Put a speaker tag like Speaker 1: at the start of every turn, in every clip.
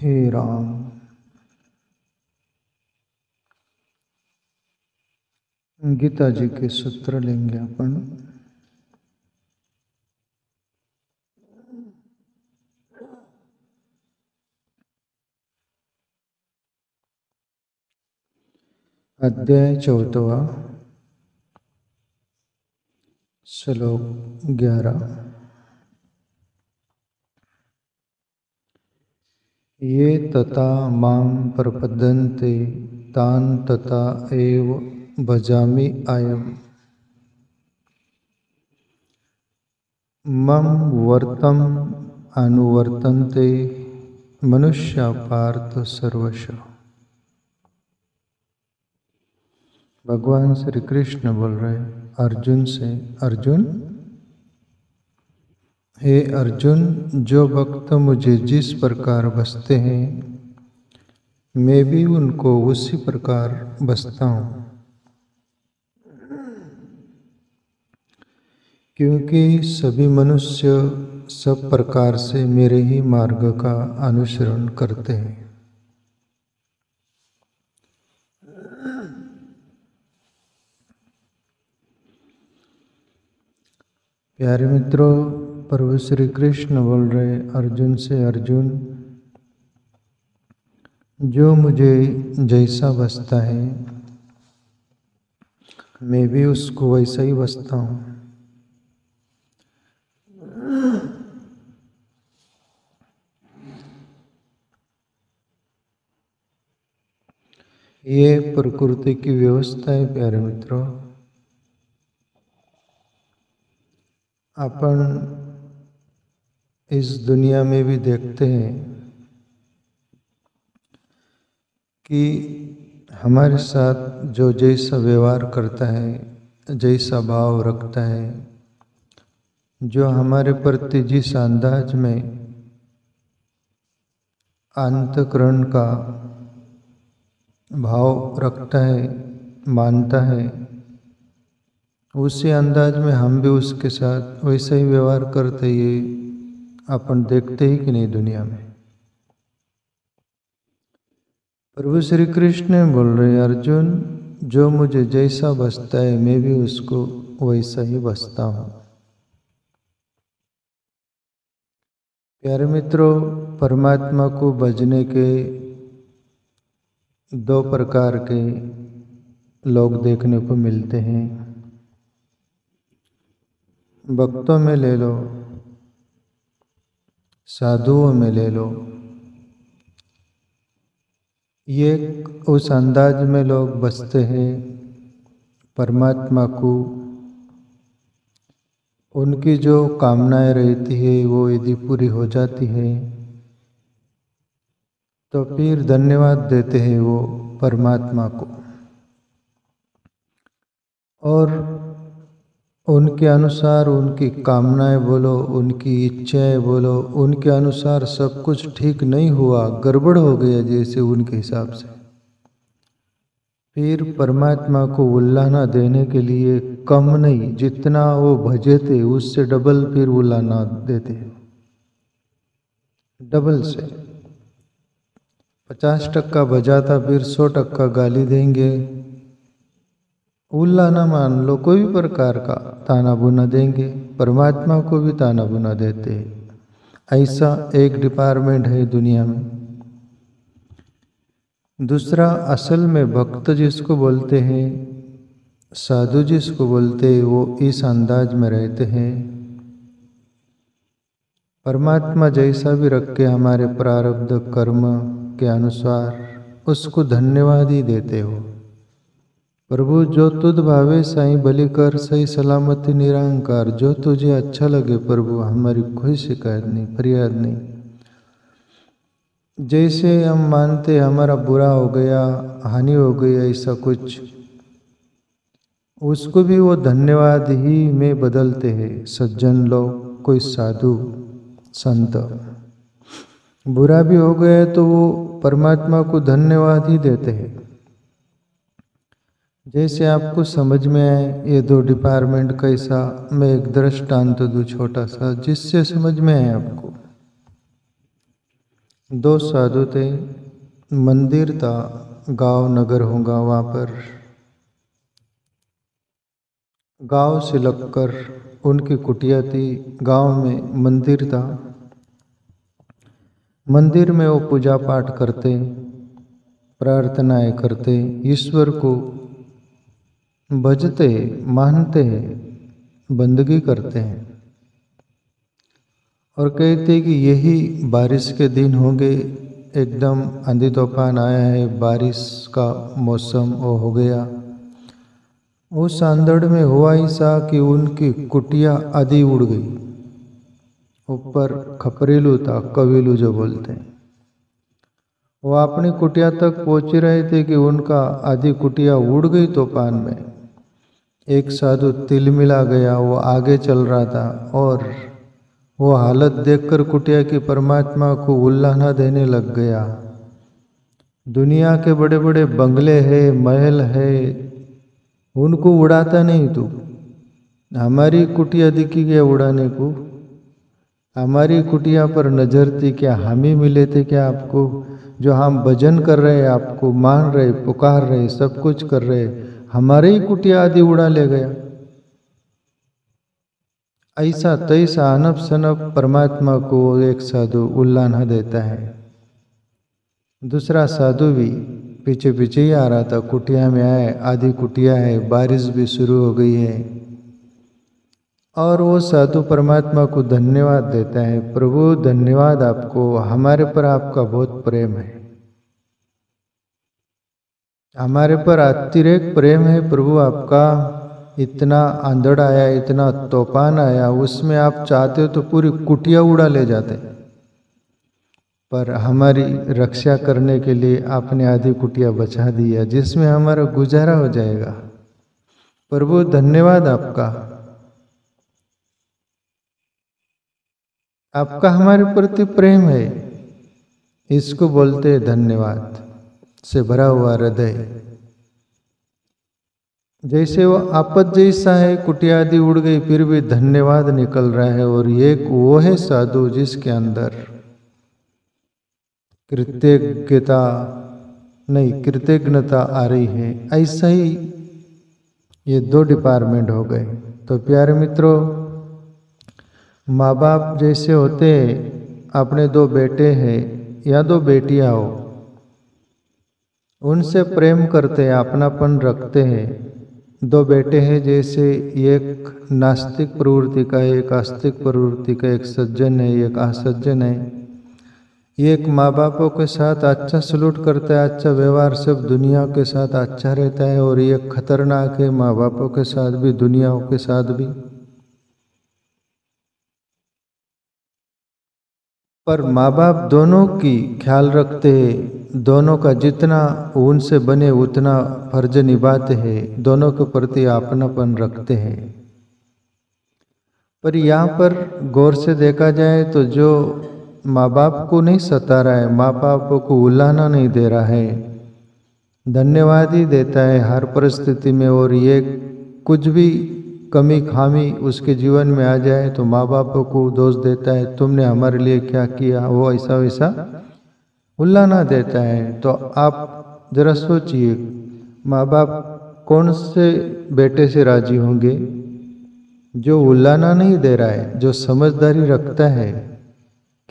Speaker 1: हे राम। गीता जी के सूत्र लेंगे अपन। अध्याय 14, श्लोक 11। ये तथा मां प्रपद्यन्ते तान् तथा एव भजामि अयम्। मम वर्तम अनुवर्तन्ते मनुष्या पार्थ सर्वशः। भगवान श्री कृष्ण बोल रहे अर्जुन से, अर्जुन, हे अर्जुन, जो भक्त मुझे जिस प्रकार बसते हैं मैं भी उनको उसी प्रकार बसता हूँ, क्योंकि सभी मनुष्य सब प्रकार से मेरे ही मार्ग का अनुसरण करते हैं। प्यारे मित्रों, प्रभु श्री कृष्ण बोल रहे अर्जुन से, अर्जुन, जो मुझे जैसा बसता है मैं भी उसको वैसा ही बसता हूँ। ये प्रकृति की व्यवस्था है। प्यारे मित्रों, अपन इस दुनिया में भी देखते हैं कि हमारे साथ जो जैसा व्यवहार करता है, जैसा भाव रखता है, जो हमारे प्रति जिस अंदाज में अंतःकरण का भाव रखता है, मानता है, उसी अंदाज में हम भी उसके साथ वैसा ही व्यवहार करते। ये अपन देखते ही कि नहीं दुनिया में। प्रभु श्री कृष्ण बोल रहे अर्जुन, जो मुझे जैसा बसता है मैं भी उसको वैसा ही बसता हूँ। प्यारे मित्रों, परमात्मा को भजने के दो प्रकार के लोग देखने को मिलते हैं। भक्तों में ले लो, साधुओं में ले लो। ये उस अंदाज में लोग बसते हैं परमात्मा को, उनकी जो कामनाएं रहती है वो यदि पूरी हो जाती है तो फिर धन्यवाद देते हैं वो परमात्मा को, और उनके अनुसार उनकी कामनाएं बोलो, उनकी इच्छाएं बोलो, उनके अनुसार सब कुछ ठीक नहीं हुआ, गड़बड़ हो गया जैसे उनके हिसाब से, फिर परमात्मा को उल्लाना देने के लिए कम नहीं, जितना वो भजे थे उससे डबल फिर उल्लाना देते हैं। डबल से 50% बजाता फिर 100% गाली देंगे। उल्लाना मान लो, कोई भी प्रकार का ताना बुना देंगे, परमात्मा को भी ताना बुना देते हैं। ऐसा एक डिपार्टमेंट है दुनिया में। दूसरा, असल में भक्त जिसको बोलते हैं, साधु जिसको बोलते हैं, वो इस अंदाज में रहते हैं, परमात्मा जैसा भी रख के हमारे प्रारब्ध कर्म के अनुसार उसको धन्यवाद ही देते हो। प्रभु, जो तुझ भावे साईं बलि कर, सही सलामती निरंकार। जो तुझे अच्छा लगे प्रभु, हमारी कोई शिकायत नहीं, फरियाद नहीं। जैसे हम मानते हमारा बुरा हो गया, हानि हो गई, ऐसा कुछ, उसको भी वो धन्यवाद ही में बदलते हैं। सज्जन लोग, कोई साधु संत, बुरा भी हो गया तो वो परमात्मा को धन्यवाद ही देते हैं। जैसे आपको समझ में आए ये दो डिपार्टमेंट कैसा, मैं एक दृष्टांत दूं छोटा सा जिससे समझ में आए आपको। दो साधु थे, मंदिर था, गांव नगर होगा वहाँ पर। गांव से लगकर उनकी कुटिया थी, गांव में मंदिर था। मंदिर में वो पूजा पाठ करते, प्रार्थनाएं करते, ईश्वर को भजते, मानते हैं, बंदगी करते हैं। और कहते कि यही बारिश के दिन होंगे, एकदम आंधी तूफान आया है, बारिश का मौसम वो हो गया। उस आंधड़ में हुआ ऐसा कि उनकी कुटिया आधी उड़ गई। ऊपर खपरेलू था, कवेलू जो बोलते हैं, वो अपनी कुटिया तक पहुंच रहे थे कि उनका आधी कुटिया उड़ गई तूफान में। एक साधु तिलमिला गया, वो आगे चल रहा था और वो हालत देखकर कुटिया की परमात्मा को उल्लाहना देने लग गया। दुनिया के बड़े बड़े बंगले हैं, महल है, उनको उड़ाता नहीं तू। हमारी कुटिया दिखी गया उड़ाने को, हमारी कुटिया पर नजर थी क्या? हम ही मिले थे क्या आपको? जो हम भजन कर रहे, आपको मान रहे, पुकार रहे, सब कुछ कर रहे, हमारे ही कुटिया आदि उड़ा ले गया। ऐसा तैसा अनब सनब परमात्मा को एक साधु उल्लाहना देता है। दूसरा साधु भी पीछे पीछे ही आ रहा था, कुटिया में आए, आधी कुटिया है, बारिश भी शुरू हो गई है। और वो साधु परमात्मा को धन्यवाद देता है, प्रभु धन्यवाद आपको, हमारे पर आपका बहुत प्रेम है, हमारे पर अतिरेक प्रेम है प्रभु आपका। इतना आंधड़ आया, इतना तूफान आया, उसमें आप चाहते हो तो पूरी कुटिया उड़ा ले जाते, पर हमारी रक्षा करने के लिए आपने आधी कुटिया बचा दिया, जिसमें हमारा गुजारा हो जाएगा। प्रभु धन्यवाद आपका, आपका हमारे प्रति प्रेम है। इसको बोलते धन्यवाद से भरा हुआ हृदय। जैसे वो आपद जैसा है, कुटिया आदि उड़ गई, फिर भी धन्यवाद निकल रहा है। और एक वो है साधु जिसके अंदर कृतज्ञता आ रही है। ऐसा ही ये दो डिपार्टमेंट हो गए। तो प्यारे मित्रों, माँ बाप जैसे होते, अपने दो बेटे हैं या दो बेटियां हो, उनसे प्रेम करते हैं, अपनापन रखते हैं। दो बेटे हैं, जैसे एक नास्तिक प्रवृत्ति का है, एक आस्तिक प्रवृत्ति का, एक सज्जन है, एक असज्जन है। एक माँ बापों के साथ अच्छा सलूट करता है, अच्छा व्यवहार सब दुनिया के साथ अच्छा रहता है, और ये खतरनाक है, माँ बापों के साथ भी, दुनिया के साथ भी। पर माँ बाप दोनों की ख्याल रखते हैं, दोनों का जितना उनसे बने उतना फर्ज निभाते हैं, दोनों के प्रति अपनापन रखते हैं। पर यहाँ पर गौर से देखा जाए तो जो माँ बाप को नहीं सता रहा है, माँ बाप को उल्लाहना नहीं दे रहा है, धन्यवाद ही देता है हर परिस्थिति में। और ये कुछ भी कमी खामी उसके जीवन में आ जाए तो माँ बाप को दोष देता है, तुमने हमारे लिए क्या किया, वो ऐसा वैसा उल्लाहना देता है। तो आप जरा सोचिए, माँ बाप कौन से बेटे से राजी होंगे? जो उल्लाहना नहीं दे रहा है, जो समझदारी रखता है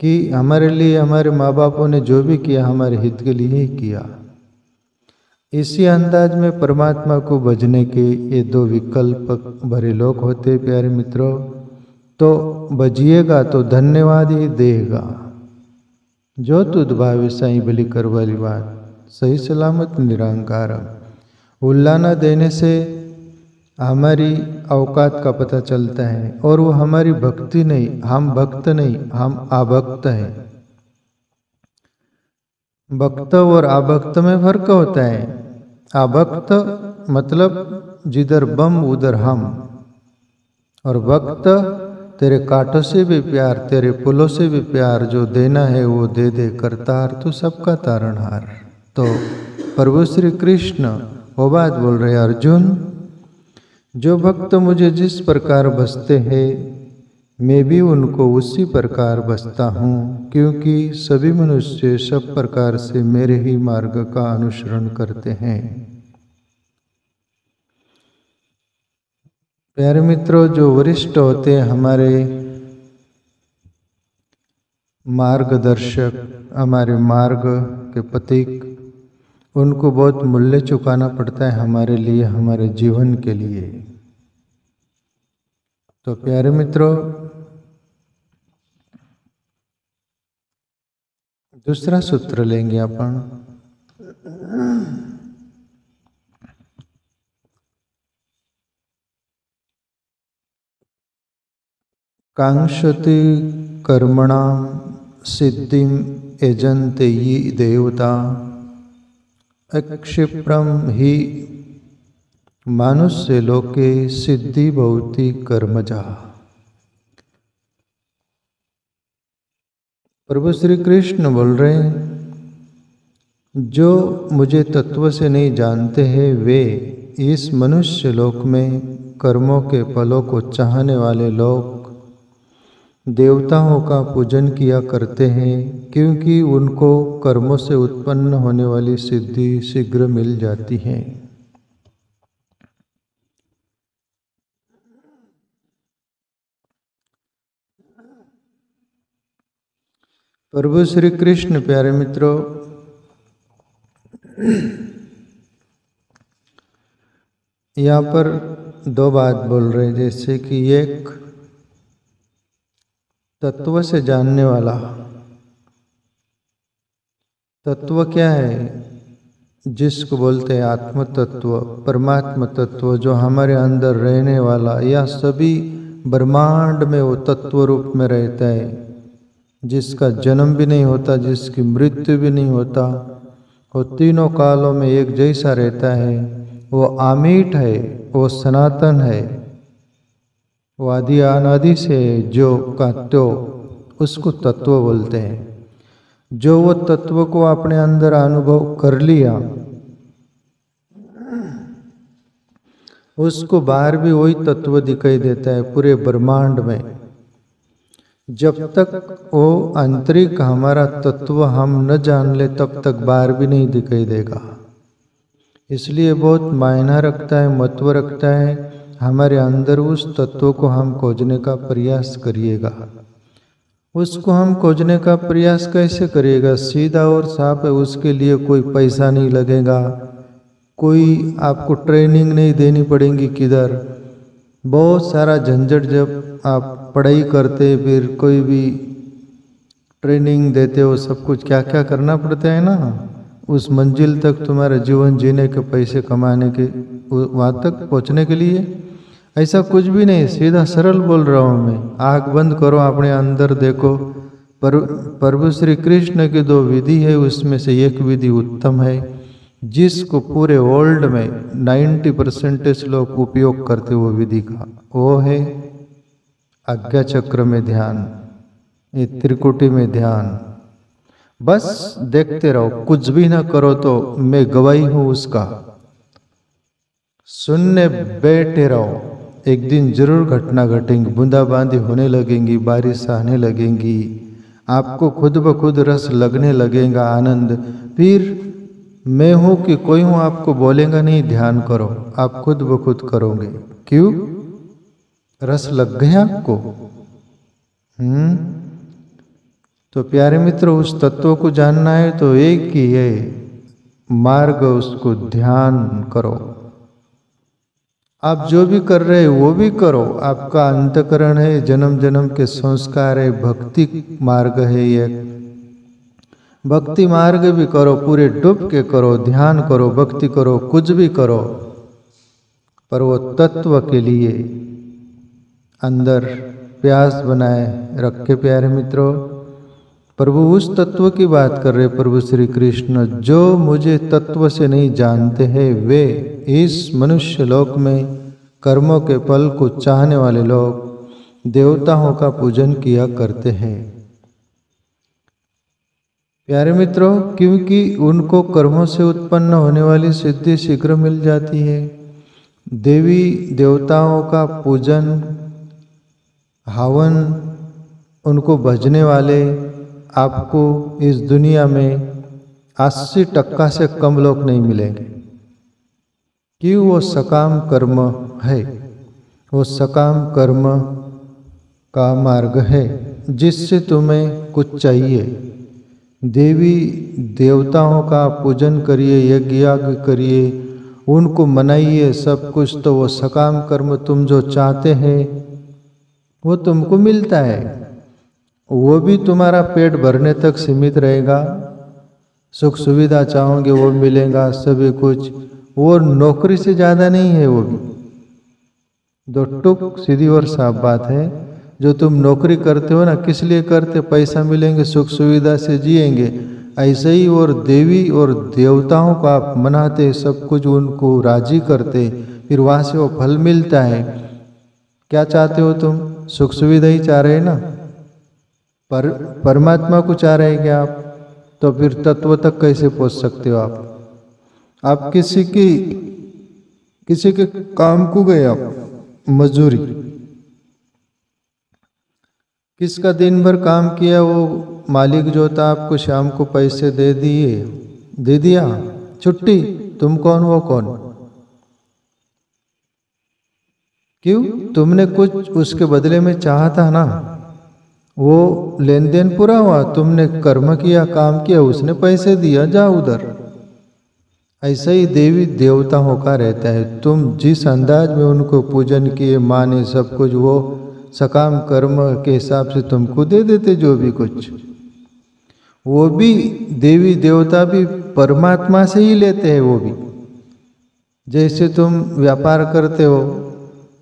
Speaker 1: कि हमारे लिए हमारे माँ बापों ने जो भी किया हमारे हित के लिए ही किया। इसी अंदाज में परमात्मा को भजने के ये दो विकल्प भरे लोग होते। प्यारे मित्रों, तो भजिएगा तो धन्यवाद ही देगा, जो तुद भावे साईं भली कर वाली बात, सही सलामत निरंकार। उल्लाहना देने से हमारी औकात का पता चलता है, और वो हमारी भक्ति नहीं, हम भक्त नहीं, हम आभक्त हैं। भक्त और आभक्त में फर्क होता है। आभक्त मतलब जिधर बम उधर हम, और भक्त तेरे कांटों से भी प्यार, तेरे फूलों से भी प्यार, जो देना है वो दे दे करतार, तू सबका तारणहार। तो प्रभु श्री कृष्ण वो बात बोल रहे, अर्जुन जो भक्त मुझे जिस प्रकार बसते हैं मैं भी उनको उसी प्रकार बसता हूँ, क्योंकि सभी मनुष्य सब प्रकार से मेरे ही मार्ग का अनुसरण करते हैं। प्यारे मित्रों, जो वरिष्ठ होते हैं, हमारे मार्गदर्शक, हमारे मार्ग के प्रतीक, उनको बहुत मूल्य चुकाना पड़ता है हमारे लिए, हमारे जीवन के लिए। तो प्यारे मित्रों, दूसरा सूत्र लेंगे अपन। कांक्षति कर्मणाम सिद्धिम यजन्ते ये देवता अक्षिप्रम ही मानुष्य लोके सिद्धि भवति कर्मजा। प्रभु श्री कृष्ण बोल रहे हैं, जो मुझे तत्व से नहीं जानते हैं वे इस मनुष्य लोक में कर्मों के फलों को चाहने वाले लोग देवताओं का पूजन किया करते हैं, क्योंकि उनको कर्मों से उत्पन्न होने वाली सिद्धि शीघ्र मिल जाती है। प्रभु श्री कृष्ण, प्यारे मित्रों, यहाँ पर दो बात बोल रहे हैं, जैसे कि एक तत्व से जानने वाला। तत्व क्या है? जिसको बोलते हैं आत्म तत्व, परमात्मा तत्व, जो हमारे अंदर रहने वाला या सभी ब्रह्मांड में वो तत्व रूप में रहता है, जिसका जन्म भी नहीं होता, जिसकी मृत्यु भी नहीं होता, वो तीनों कालों में एक जैसा रहता है। वो अमीट है, वो सनातन है, वो आदि अनादि से जो का तो उसको तत्व बोलते हैं। जो वो तत्व को अपने अंदर अनुभव कर लिया, उसको बाहर भी वही तत्व दिखाई देता है पूरे ब्रह्मांड में। जब तक वो आंतरिक हमारा तत्व हम न जान ले, तब तक बाहर भी नहीं दिखाई देगा। इसलिए बहुत मायना रखता है, महत्व रखता है, हमारे अंदर उस तत्व को हम खोजने का प्रयास करिएगा। उसको हम खोजने का प्रयास कैसे करिएगा? सीधा और साफ है, उसके लिए कोई पैसा नहीं लगेगा, कोई आपको ट्रेनिंग नहीं देनी पड़ेगी किधर। बहुत सारा झंझट, जब आप पढ़ाई करते फिर कोई भी ट्रेनिंग देते हो, सब कुछ क्या क्या करना पड़ता है ना, उस मंजिल तक तुम्हारे जीवन जीने के, पैसे कमाने के, वहाँ तक पहुँचने के लिए। ऐसा कुछ भी नहीं, सीधा सरल बोल रहा हूँ मैं। आँख बंद करो, अपने अंदर देखो। प्रभु श्री कृष्ण की दो विधि है, उसमें से एक विधि उत्तम है, जिसको पूरे वर्ल्ड में 90% लोग उपयोग करते वो विधि का, वो है आज्ञा चक्र में ध्यान, ये त्रिकुटी में ध्यान। बस देखते रहो, कुछ भी ना करो तो मैं गवाही हूँ उसका। सुनने बैठे रहो, एक दिन जरूर घटना घटेंगी, बूंदाबांदी होने लगेंगी, बारिश आने लगेंगी, आपको खुद ब खुद रस लगने लगेगा, आनंद। फिर मैं हूं कि कोई हूं आपको बोलेगा नहीं ध्यान करो, आप खुद ब खुद करोगे। क्यों? रस लग गया आपको। तो प्यारे मित्रों, उस तत्व को जानना है तो एक ही है मार्ग, उसको ध्यान करो। आप जो भी कर रहे हो वो भी करो, आपका अंतकरण है, जन्म जन्म के संस्कार है, भक्ति मार्ग है ये। भक्ति मार्ग भी करो, पूरे डूब के करो, ध्यान करो, भक्ति करो, कुछ भी करो, पर वो तत्व के लिए अंदर प्यास बनाए रखे। प्यारे मित्रों, प्रभु उस तत्व की बात कर रहे, प्रभु श्री कृष्ण, जो मुझे तत्व से नहीं जानते हैं वे इस मनुष्य लोक में कर्मों के फल को चाहने वाले लोग देवताओं का पूजन किया करते हैं। प्यारे मित्रों, क्योंकि उनको कर्मों से उत्पन्न होने वाली सिद्धि शीघ्र मिल जाती है। देवी देवताओं का पूजन हवन उनको भजने वाले आपको इस दुनिया में 80% से कम लोग नहीं मिलेंगे, कि वो सकाम कर्म है। वो सकाम कर्म का मार्ग है जिससे तुम्हें कुछ चाहिए। देवी देवताओं का पूजन करिए, यज्ञ याग करिए, उनको मनाइए सब कुछ, तो वो सकाम कर्म तुम जो चाहते हैं वो तुमको मिलता है। वो भी तुम्हारा पेट भरने तक सीमित रहेगा। सुख सुविधा चाहोगे वो मिलेगा, सभी कुछ। वो नौकरी से ज़्यादा नहीं है। वो भी दो टुक सीधी और साफ बात है। जो तुम नौकरी करते हो ना, किस लिए करते? पैसा मिलेंगे, सुख सुविधा से जिएंगे। ऐसे ही और देवी और देवताओं को आप मनाते, सब कुछ उनको राजी करते, फिर वहाँ से वो फल मिलता है। क्या चाहते हो तुम? सुख सुविधा ही चाह रहे ना? परमात्मा को चाह रहे क्या आप? तो फिर तत्व तक कैसे पहुँच सकते हो आप किसी के काम को गए, आप मजदूरी, किसका दिन भर काम किया, वो मालिक जो था आपको शाम को पैसे दे दिया, छुट्टी, तुम कौन वो कौन? क्यों? तुमने कुछ उसके बदले में चाहा था ना। वो लेन देन पूरा हुआ, तुमने कर्म किया, काम किया, उसने पैसे दिया, जाओ उधर। ऐसा ही देवी देवताओं का रहता है। तुम जिस अंदाज में उनको पूजन किए, माने, सब कुछ, वो सकाम कर्म के हिसाब से तुमको दे देते जो भी कुछ। वो भी देवी देवता भी परमात्मा से ही लेते हैं। वो भी जैसे तुम व्यापार करते हो,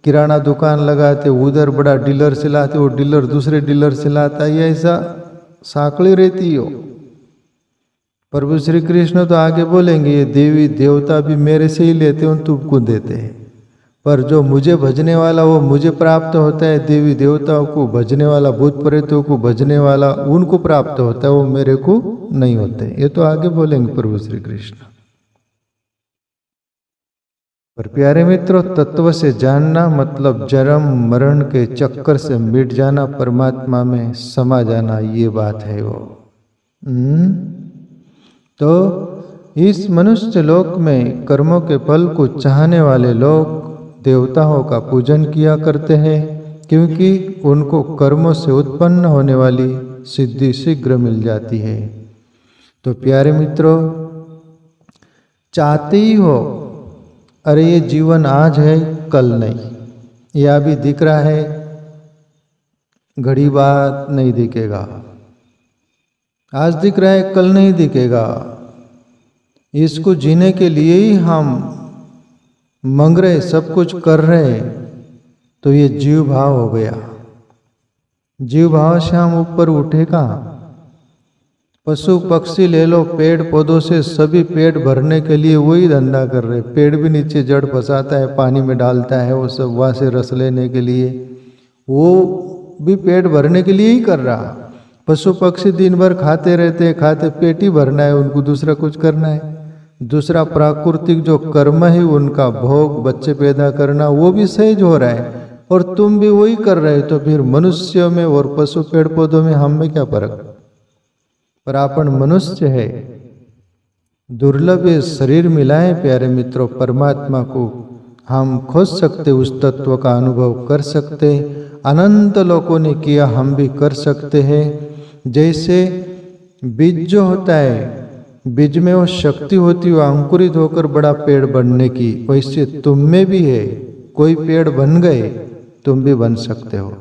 Speaker 1: किराना दुकान लगाते, उधर बड़ा डीलर से लाते, वो डीलर दूसरे डीलर से लाता है, ऐसा साकड़ी रहती हो। प्रभु श्री कृष्ण तो आगे बोलेंगे, ये देवी देवता भी मेरे से ही लेते हैं, तुमको देते हैं, पर जो मुझे भजने वाला वो मुझे प्राप्त होता है। देवी देवताओं को भजने वाला, भूत प्रेतों को भजने वाला उनको प्राप्त होता है, वो मेरे को नहीं होते। ये तो आगे बोलेंगे प्रभु श्री कृष्ण। पर प्यारे मित्रों, तत्व से जानना मतलब जन्म मरण के चक्कर से मिट जाना, परमात्मा में समा जाना, ये बात है वो। तो इस मनुष्य लोक में कर्मों के फल को चाहने वाले लोग देवताओं का पूजन किया करते हैं, क्योंकि उनको कर्मों से उत्पन्न होने वाली सिद्धि शीघ्र मिल जाती है। तो प्यारे मित्रों, चाहते ही हो, अरे ये जीवन आज है कल नहीं, यह अभी दिख रहा है, घड़ी बाद नहीं दिखेगा, आज दिख रहा है कल नहीं दिखेगा। इसको जीने के लिए ही हम मंग रहे, सब कुछ कर रहे, तो ये जीव भाव हो गया। जीव भाव से हम ऊपर उठेगा। पशु पक्षी ले लो, पेड़ पौधों से सभी पेट भरने के लिए वही धंधा कर रहे। पेड़ भी नीचे जड़ फंसाता है, पानी में डालता है, वो सब वहाँ से रस लेने के लिए, वो भी पेट भरने के लिए ही कर रहा। पशु पक्षी दिन भर खाते रहते, खाते, पेट ही भरना है उनको, दूसरा कुछ करना है। दूसरा प्राकृतिक जो कर्म है उनका भोग, बच्चे पैदा करना, वो भी सहज हो रहा है, और तुम भी वही कर रहे हो। तो फिर मनुष्य में और पशु पेड़ पौधों में हम में क्या फर्क? पर अपन मनुष्य है, दुर्लभ ये शरीर मिला है। प्यारे मित्रों, परमात्मा को हम खोज सकते, उस तत्व का अनुभव कर सकते। अनंत लोगों ने किया, हम भी कर सकते हैं। जैसे बीज जो होता है, बीज में वो शक्ति होती है अंकुरित होकर बड़ा पेड़ बनने की, वैसे तुम में भी है। कोई पेड़ बन गए, तुम भी बन सकते हो।